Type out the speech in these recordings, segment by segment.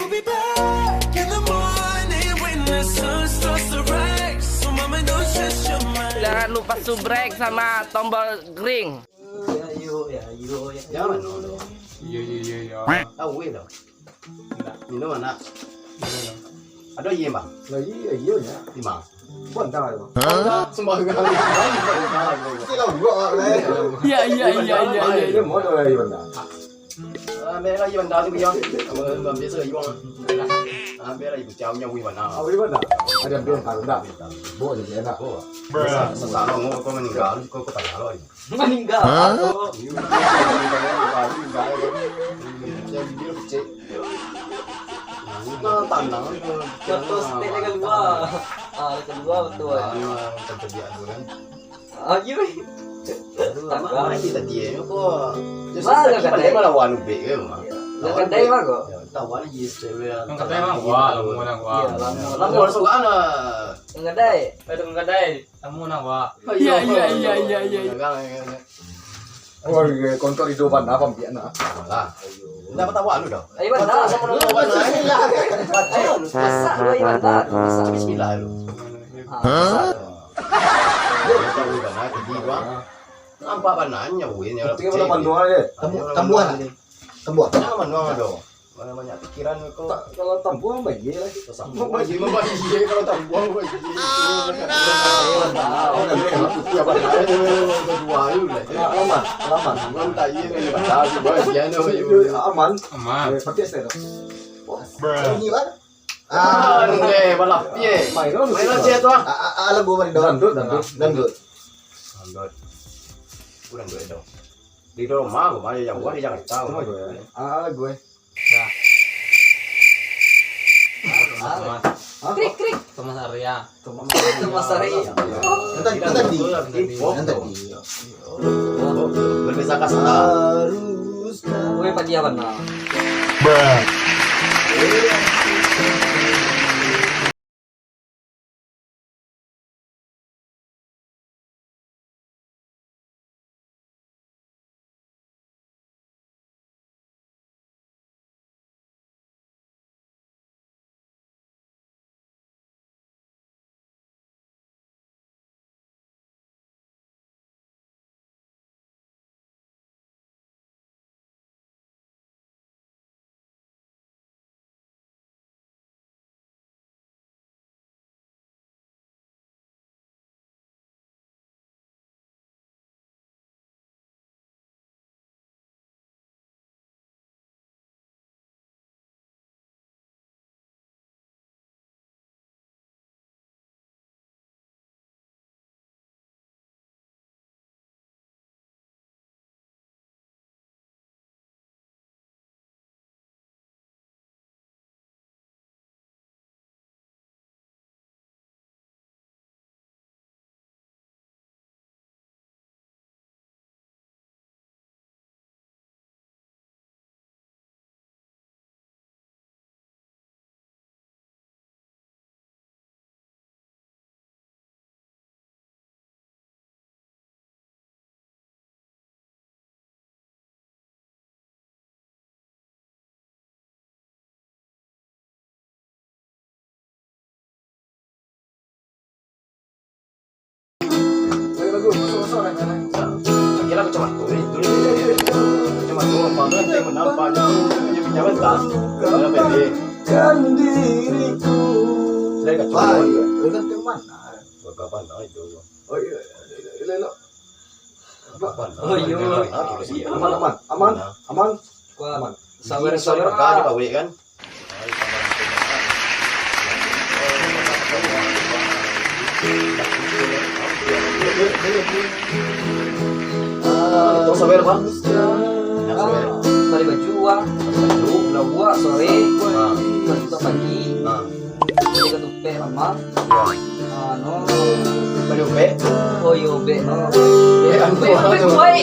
We'll be back in the morning when the sun starts to rise. So mama, don't stress your mind. Jangan lupa subrek sama tombol ring. Jangan dulu. Iya. Tahu itu. Minum mana? Ada iya bang? Iya ya. Di mana? Bukan tahu. Sembarangan. Kita gua oleh. Iya. Dia mau oleh benda. Bé là gì bằng đó thì bây giờ mà biết sửa yuan bé là gì chào nhau quy bằng nào Apa benda? Ada yang bilang kalau enggak. Bawa aja enak. sao nó ngô có meninggal có tanya rồi Meninggal. nó tanah Contoh step yang kedua. Kedua betul. terjadi kan Iya. Mana kita dia kok Mana kita kadai? malah wanu be mah Lah kadai mah kok. tahu aja istilah Ang katanya mah wah, lamu nang wah. lamu masuk ana Ngadai. Pwede mong kadai, lamu nang wah. Iya. Oh, kontor itu benda apa biar nak? lah dapat tahu anu dah Ayo banda. sama lu bana Ayo, masak lu ayo banda. masak bismillah lu tahu bana di gua nampak bananya win ya Tinggal mana panduan aja. Tembuan. Jangan manual dong. Mana banyak pikiran kok. Kalau tembuan bagi lagi. Membagi kalau tambuang bagi. Ya pada kedua itu lah. Aman. Belum tahu ini pada bagian Aman. Aman. Pakai stay. Ini kan? Oke, balap piye. Mainan cek tuh. Ala gua mari dangdut. Kurang duit dong. Di rumah gua yang gua jangan tahu. Ala gue. Krik. Thomas Arya. Mas Sari. Berbeza kasta. Gue pati apa nah? Kira cuma tuh apa nanti menampaknya jangan tak kenapa dia Kan diriku. saya kat cuma Itu kan ke mana? kapan itu Oh iya. Lelo. kapan Oh, iya. Aman. Sawer pakai di pawai kan itu sabar bang Bari baju lawa sore kerja pagi jadi ketupe mama no baju be oh yo be no be kuai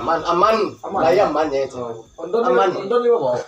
aman lah ya aman ya Ondon lima bawa.